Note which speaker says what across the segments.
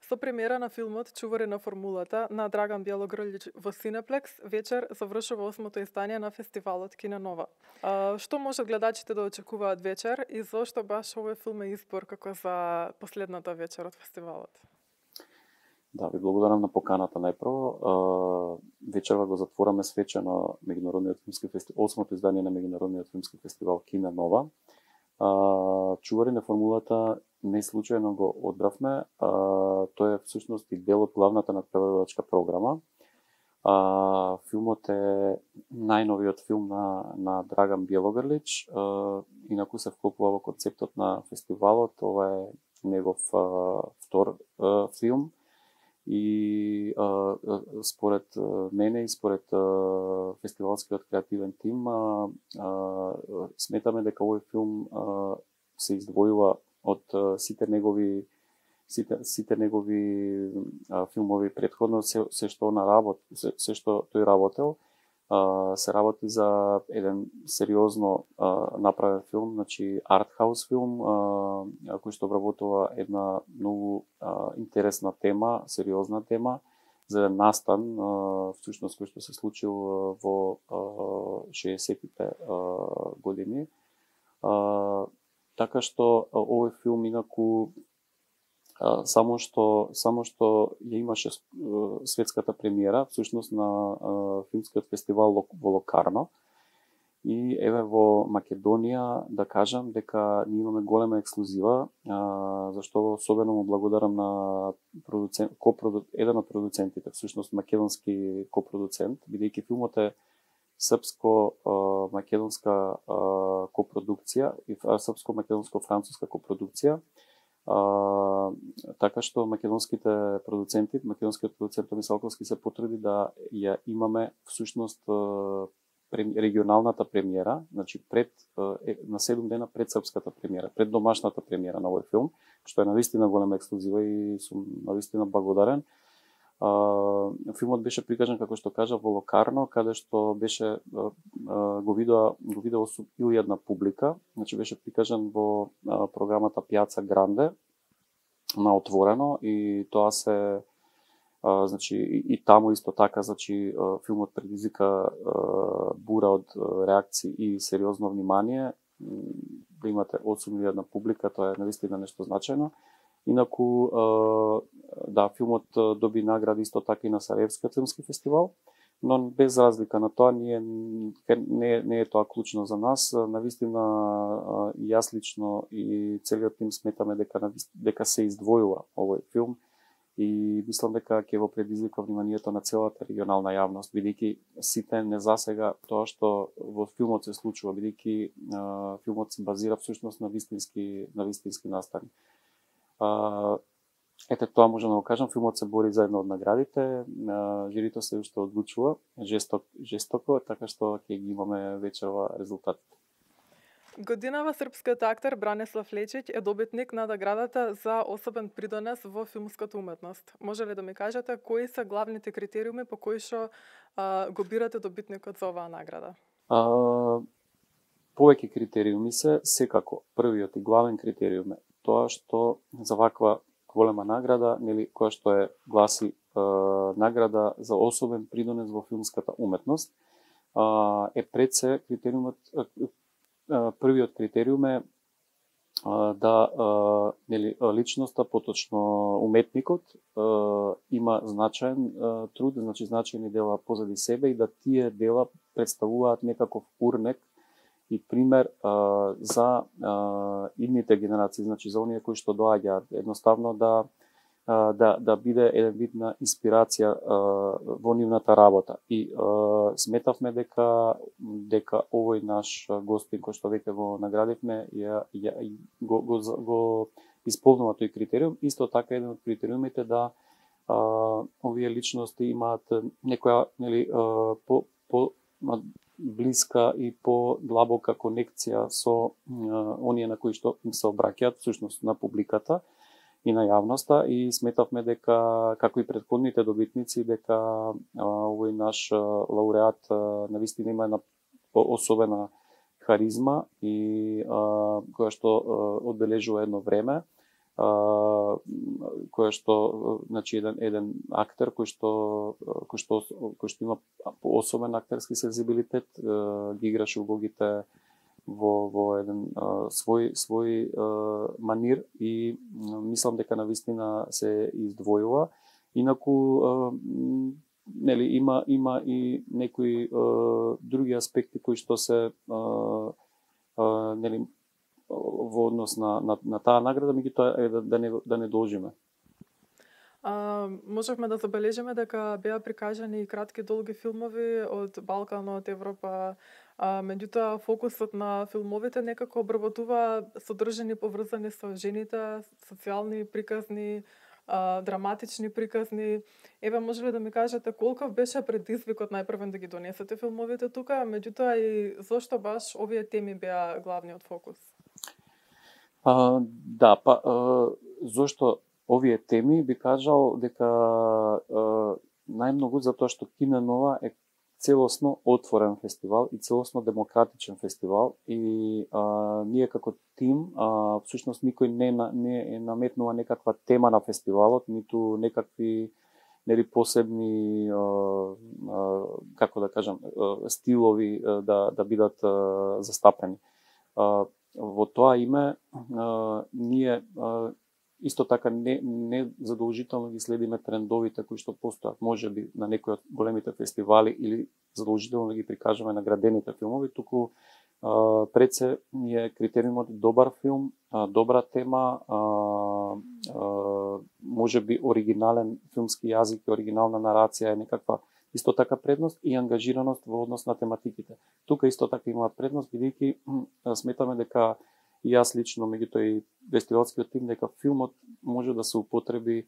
Speaker 1: Со премиера на филмот Чувари на формулата на Драган Бjelogrlić во Синеплекс, вечер завршува 8-то издание на фестивалот Кино Нова. Што можат гледачите да очекуваат вечер и зошто баш овој филм е избор како за последната вечер од фестивалот?
Speaker 2: Да, ви благодарам на поканата најпрво. Вечерва го затвораме свечено меѓународниот филмски фестивал, 8-то издание на меѓународниот филмски фестивал Кино Нова. Чувари на формулата не случајно го одбравме. Тој е всушност и дел од главната надпреварувачка програма. Филмот е најновиот филм на Драган Бjelogrlić. Инаку се вклопува во концептот на фестивалот. Ова е негов втор филм. И според мене и според фестивалскиот креативен тим сметаме дека овој филм се издвојува од сите негови филмови претходно, се што тој работел, се работи за еден сериозно направен филм, значи артхаус филм, кој што обработува една многу интересна тема, сериозна тема, за еден настан, всушност кој што се случил во 60-тите години. Така што овој филм инаку само што ја имаше светската премиера, всушност на филмскиот фестивал во Локарно. И еве во Македонија да кажам дека ние имаме голема ексклузива, зашто особено му благодарам на еден од продуцентите, всушност македонски копродуцент, бидејќи филмот е српско-македонска копродукција и српско-македонско-француска копродукција. Така што македонскиот продуцент Томис Алковски се потруди да ја имаме всушност регионалната премиера, значи на 7 дена пред српската премиера, пред домашната премиера на овој филм, што е навистина голема ексклузива и сум навистина благодарен. Филмот беше прикажан, како што кажа, во Локарно, каде што беше го видеа 1000 публика, значи беше прикажан во програмата Пјаца Гранде на отворено и тоа се значи и таму исто така, значи филмот предизвика бура од реакции и сериозно внимание. Да имате 8000 публика, тоа е навистина нешто значајно. Инаку, да, филмот доби награди исто така и на Сараевскиот филмски фестивал, но без разлика на тоа, не е тоа клучно за нас. Навистина, и јас лично и целиот тим сметаме дека се издвојува овој филм и мислам дека ќе го предизвика вниманието на целата регионална јавност, бидејќи сите не засега тоа што во филмот се случува, бидејќи филмот се базира всушност на вистински настани. Ете, тоа можам да го кажам, филмот се бори за една од наградите, жирито се уште одлучува жестоко, така што ќе ги имаме вечерва резултатите.
Speaker 1: Годинава српскиот актер Бранислав Лечиќ е добитник на наградата за особен придонес во филмската уметност. Може ли да ми кажете кои се главните критериуми по кои што го бирате добитникот за оваа награда?
Speaker 2: Повеќе критериуми се, секако. Првиот и главен критериум е тоа што за ваква голема награда, нели, која што гласи награда за особен придонес во филмската уметност, е пред се критериумот. Првиот критериум е да нели, личноста, поточно уметникот, има значаен труд, значи значајни дела позади себе и да тие дела представуваат некаков урнек и пример за идните генерации, значи за оние кои што доаѓаат, едноставно да биде еден вид на инспирација во нивната работа. И сметавме дека овој наш гостин кој што веќе го наградивме го исполнува тој критериум. Исто така еден од критериумите да овие личности имаат некоја, нели, по блиска и по-длабока конекција со оние на кои што им се обраќаат, всушност на публиката и на јавноста, и сметавме дека, како и претходните добитници, дека овој наш лауреат навистина има една особена харизма и која што одбележува едно време која што значи еден актер кој што има особен актерски сензибилитет, ги играше улогите во еден свој манир и мислам дека навистина се издвојува. Инаку нели има и некои други аспекти кои што се нели во однос на таа награда, меѓутоа да не должиме.
Speaker 1: Можевме да забележиме дека беа прикажани и кратки долги филмови од Балкан, од Европа, меѓутоа фокусот на филмовите некако обработува содржини поврзани со жените, социјални приказни, драматични приказни. Еве, може ли да ми кажете колков беше предизвикот најпрвен да ги донесете филмовите тука, меѓутоа и зошто баш овие теми беа главниот фокус?
Speaker 2: Зошто овие теми, би кажал дека најмногу затоа што Кина Нова е целосно отворен фестивал и целосно демократичен фестивал и ние како тим, всушност никој не наметнува некаква тема на фестивалот, ниту некакви нели посебни како да кажам стилови да бидат застапени. Во тоа име ние исто така не задолжително ги следиме трендовите кои што постојат можеби на некои од големите фестивали или задолжително да ги прикажеме наградените филмови, туку пред се е критериумот добар филм, добра тема, можеби оригинален филмски јазик и оригинална нарација е некаква исто така предност и ангажираност во однос на тематиките. Тука исто така имаат предност, бидејќи сметаме дека и јас лично, меѓутоа и фестивалскиот тим, дека филмот може да се употреби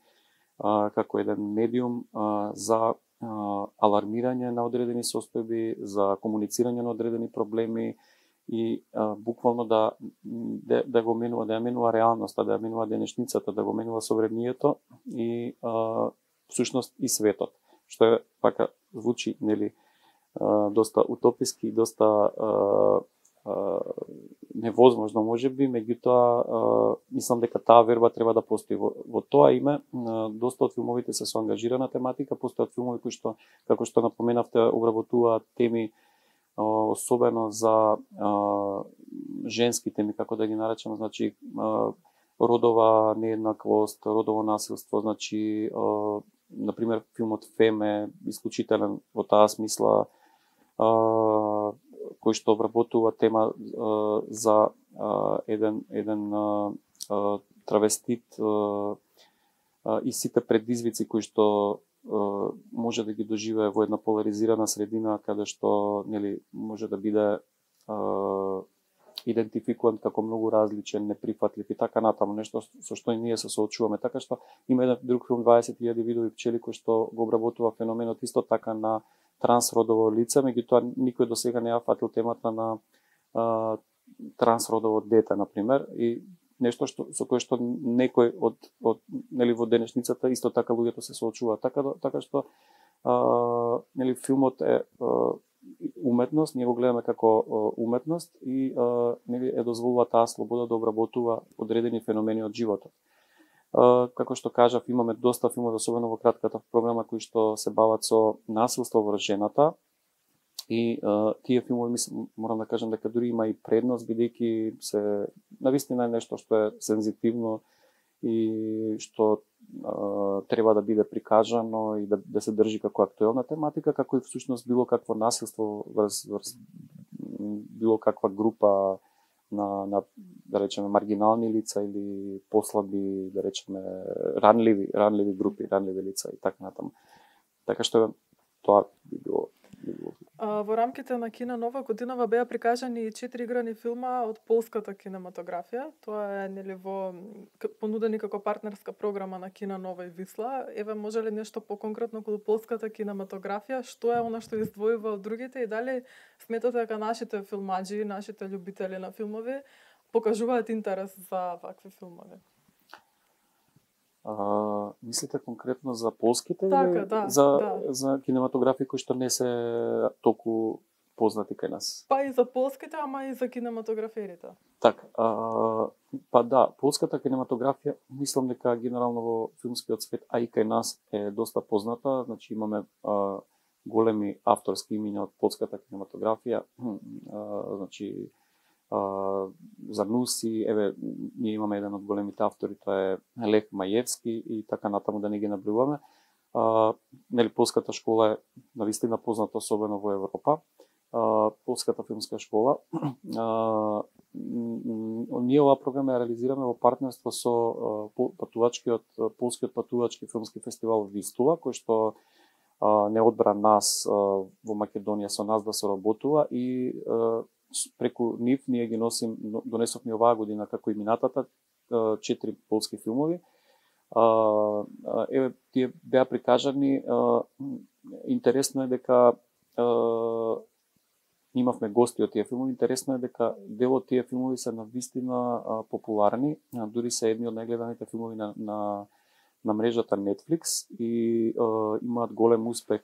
Speaker 2: како еден медиум за алармирање на одредени состојби, за комуницирање на одредени проблеми и буквално да го менува, да ја менува реалноста, да ја менува денешницата, да го менува совремието и всушност и светот. Што е пака звучи нели доста утописки, доста невозможно можеби, меѓутоа мислам дека таа верба треба да постои. Во тоа име доста од филмовите се со ангажирана тематика, постојат филмови кои што, како што напоменавте, обработуваат теми особено за женски теми, како да ги наречеме, значи родова нееднаквост, родово насилство, значи например филмот Фем е исклучителен во таа смисла, кој што обработува тема за еден травестит и сите предизвици кои што може да ги доживее во една поларизирана средина каде што нели може да биде идентификуван како многу различен, неприфатлив и така натаму, нешто со што и ние се соочуваме. Така што има еден друг филм 20.000 видови пчели кој што го обработува феноменот исто така на трансродово лице, меѓутоа никој до сега не ја фатил темата на трансродово дете, например, и нешто со кое што некој од нели во денешницата исто така луѓето се соочуваат. Така што нели филмот е уметност, ние го гледаме како уметност и нели е дозволува таа слобода да обработува одредени феномени од животот. Како што кажав, имаме доста филмови, особено во кратката програма, кои што се бават со насилство врз жената. И тие филмови, морам да кажам дека дури има и предност, бидејќи се навистина е нешто што е сензитивно и што треба да биде прикажано и да се држи како актуелна тематика, како и всушност било какво насилство врз било каква група на да речеме маргинални лица или послаби, да речеме ранливи групи, ранливи лица и така натаму. Така што тоа би било.
Speaker 1: Во рамките на Кина Нова годинава беа прикажани и 4 играни филма од полската кинематографија. Тоа е нели понудени како партнерска програма на Кина Нова и Висла. Еве, може ли нешто поконкретно околу полската кинематографија? Што е она што издвојува од другите и дали сметате дека нашите филмаџи, нашите љубители на филмови покажуваат интерес за вакви филмови?
Speaker 2: Мислите конкретно за полските
Speaker 1: така,
Speaker 2: или за кинематографии кои што не се толку познати кај нас?
Speaker 1: Па и за полските, ама и за кинематограферите.
Speaker 2: Така, Па да, полската кинематографија, мислам дека генерално во филмскиот свет, а и кај нас е доста позната, значи имаме големи авторски имиња од полската кинематографија, значи Зануси, еве, ние имаме еден од големите автори, тоа е Лех Мајевски и така натаму да не ги набројуваме. Нели, полската школа е навистина позната, особено во Европа. Полската филмска школа. Ние оваа програма ја реализираме во партнерство со полскиот патувачки филмски фестивал Вистула, кој што не одбра нас во Македонија со нас да соработува и преку нив ние ги донесовме оваа година како и минатата 4 полски филмови. Еве, тие беа прикажани. Интересно е дека имавме гости од тие филмови. Интересно е дека дел од тие филмови се навистина популарни, дури се едни од најгледаните филмови на мрежата Netflix и имаат голем успех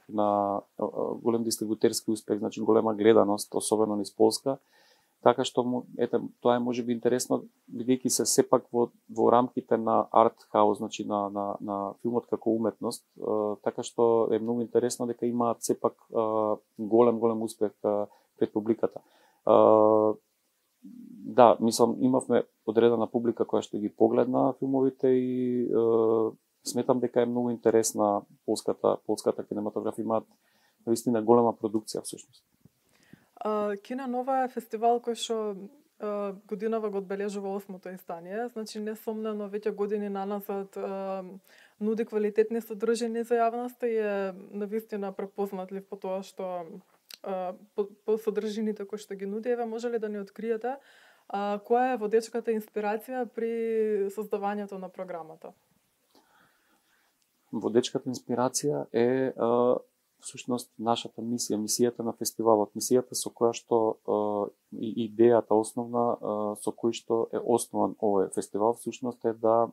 Speaker 2: голем дистрибутерски успех, значи голема гледаност, особено низ Полска. Така што тоа е можеби интересно, бидејќи се сепак во рамките на арт хаус, значи на филмот како уметност, така што е многу интересно дека имаат сепак голем успех пред публиката. Да, мислам, имавме одредена публика која што ги погледна филмовите и сметам дека е многу интересна полската кинематографија, имаат наистина голема продукција всушност.
Speaker 1: Кина Нова е фестивал кој што годинава го одбележува 8-то издание, значи несомнено веќе години наназад нуди квалитетни содржини за јавноста и е навистина препознатлив по тоа што по содржините кои што ги нуди. Еве, може ли да ни откриете која е водечката инспирација при создавањето на програмата?
Speaker 2: Водечката инспирација е всушност нашата мисијата на фестивалот, мисијата со која што и идејата основна со кој што е основан овој фестивал всушност е да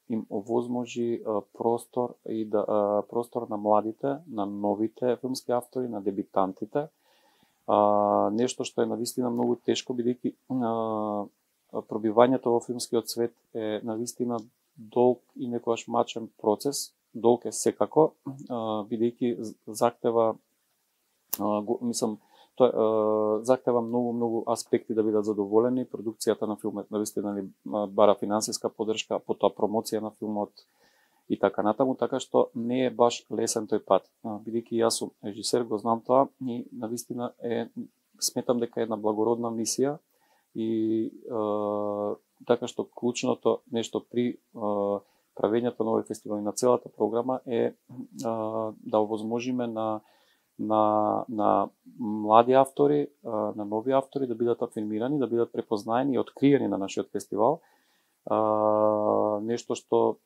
Speaker 2: им овозможи простор и простор на младите, на новите филмски автори, на дебитантите. Нешто што е навистина многу тешко, бидејќи пробивањето во филмскиот свет е навистина долг и некогаш мачен процес. Долг е секако, бидејќи зактева, мислам, зактева многу аспекти да бидат задоволени. Продукцијата на филмот навистина бара финансиска поддршка, потоа промоција на филмот и така натаму, така што не е баш лесен тој пат. Бидејќи јас сум режисер, го знам тоа и навистина сметам дека е една благородна мисија и така што клучното нешто при правењето на овој фестивал и на целата програма е да овозможиме на млади автори, на нови автори да бидат афирмирани, да бидат препознаени и откриени на нашиот фестивал. Нешто што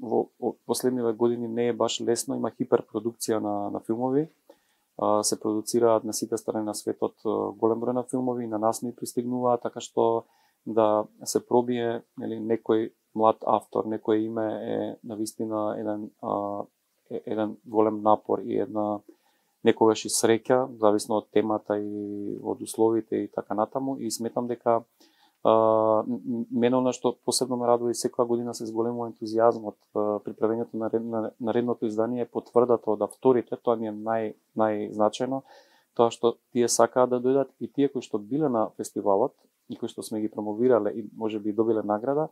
Speaker 2: во последниве години не е баш лесно, има хиперпродукција на филмови. Се продуцираат на сите страни на светот голем број на филмови и на нас ни пристигнуваат, така што да се пробие некој млад автор, некој име е навистина еден голем напор и една некогаш и среќа, зависно од темата и од условите и така натаму. И сметам дека мене она што посебно ме радува и секоја година се зголемува ентузијазмот при правењето на редното издание е потврдата од авторите, тоа ни е најзначајно, тоа што тие сакаат да дојдат и тие кои што биле на фестивалот и кои што сме ги промовирале и можеби добиле награда,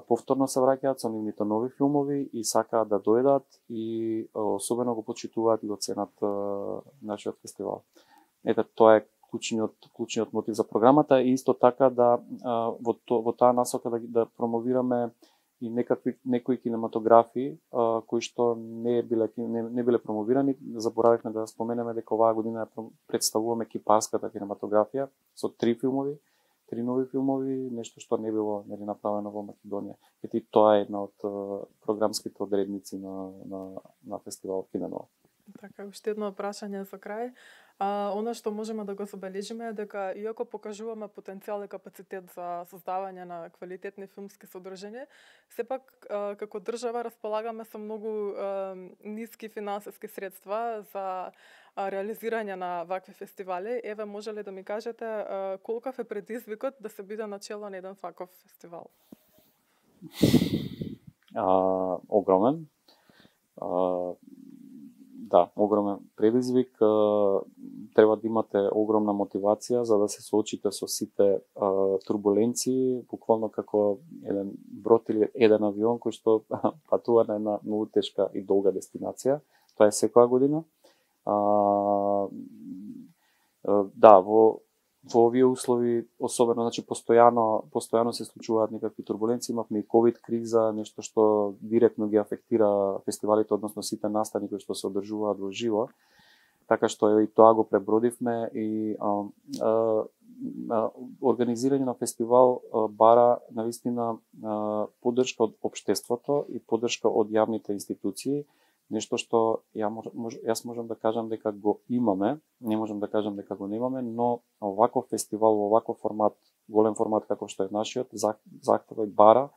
Speaker 2: повторно се враќаат со нивните нови филмови и сакаат да дојдат и особено го почитуваат и го ценат нашиот фестивал. Ете, тоа е клучниот мотив за програмата и исто така да во таа насока да промовираме и некои кинематографии кои што не биле промовирани. Заборавивме да споменеме дека оваа година представуваме кипарската кинематографија со 3 нови филмови, нешто што не било направено во Македонија. Ети тоа е една од програмските одредници на фестивалот Кина Нова.
Speaker 1: Така, уште едно прашање за крај. Оно што можеме да го забележиме е дека иако покажуваме потенцијал и капацитет за создавање на квалитетни филмски содржини, сепак како држава располагаме со многу ниски финансиски средства за реализирање на вакви фестивали. Еве, може ли да ми кажете колкав е предизвикот да се биде начело на еден ваков фестивал?
Speaker 2: Огромен. Да, огромен предизвик. Треба да имате огромна мотивација за да се соочите со сите турбуленции, буквално како еден брод или еден авион кој што патува на една многу тешка и долга дестинација. Тоа е секоја година. Да, во овие услови, особено, значи, постојано се случуваат некакви турбуленции. Имавме и ковид криза, нешто што директно ги афектира фестивалите, односно сите настани кои што се одржуваат во живо. Така што и тоа го пребродивме и организирање на фестивал бара навистина поддршка од општеството и поддршка од јавните институции. Нешто што јас можам да кажам дека го имаме, не можам да кажам дека го немаме, но оваков фестивал во ваков формат, голем формат како што е нашиот, захтева и бара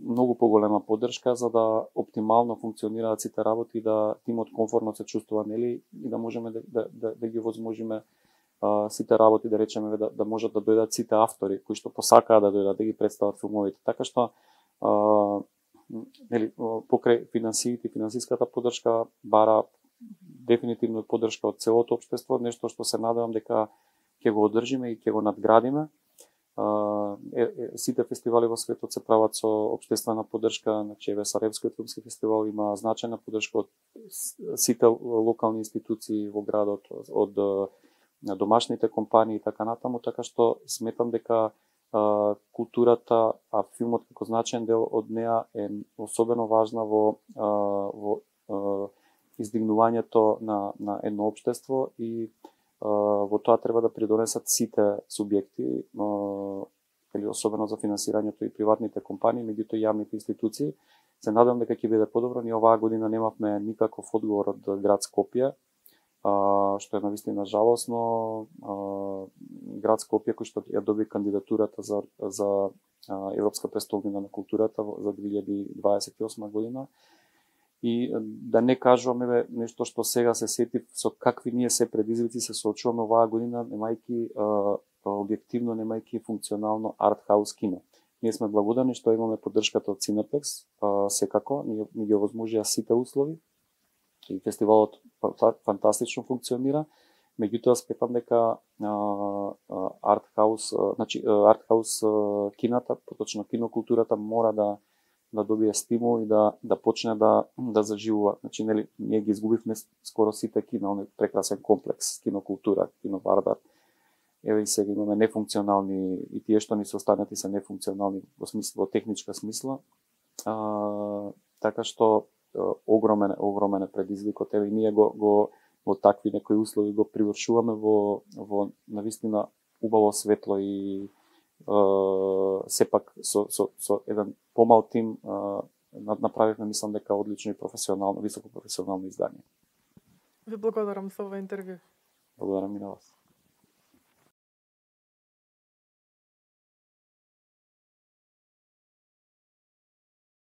Speaker 2: многу поголема поддршка за да оптимално функционираат сите работи и да тимот комфортно се чувствува, нели, и да можеме да ги возможиме сите работи, да речеме, да можат да дојдат сите автори кои што посакаат да дојдат да ги представат филмовите. Така што нели, покрај финансиите и финансиската поддршка бара дефинитивно поддршка од целото општество, нешто што се надевам дека ќе го одржиме и ќе го надградиме. Сите фестивали во светот се прават со општествена поддршка, значи еве Сараевскиот филмски фестивал има значајна поддршка од сите локални институции во градот, од домашните компании и така натаму, така што сметам дека културата, а филмот како значаен дел од неа е особено важна во издигнувањето на едно општество и во тоа треба да придонесат сите субјекти, или особено за финансирањето и приватните компании, меѓуто и јавните институции. Се надам дека ќе биде подобро. Ние оваа година немавме никаков одговор од град Скопје, што е навистина жалосно. Град Скопје кој што ја доби кандидатурата за Европска престолнина на културата за 2028 година. И да не кажуваме нешто што сега се сетив со какви ние се предизвици се соочуваме оваа година, немајки објективно, немајки функционално артхаус кино. Ние сме благодарни што имаме поддршката од Cineplex, секако, ние ги овозможија сите услови и фестивалот фантастично функционира. Меѓутоа сметам дека артхаус кината, поточно кинокултурата мора да добие стимул и да почне да заживува. Значи, нели, ние ги изгубивме скоро сите кино, оној прекрасен комплекс, кинокултура, киновардар. Еве и сега имаме нефункционални, и тие што ни се останати се нефункционални во техничка смисла. Така што огромен е предизвикот. Еве и ние го во такви некои услови го привршуваме во навистина убаво светло и сепак со еден помал тим направивме, мислам дека одлично и професионално, високо професионално издание.
Speaker 1: Ви благодарам за ова интервју.
Speaker 2: Благодарам и на вас.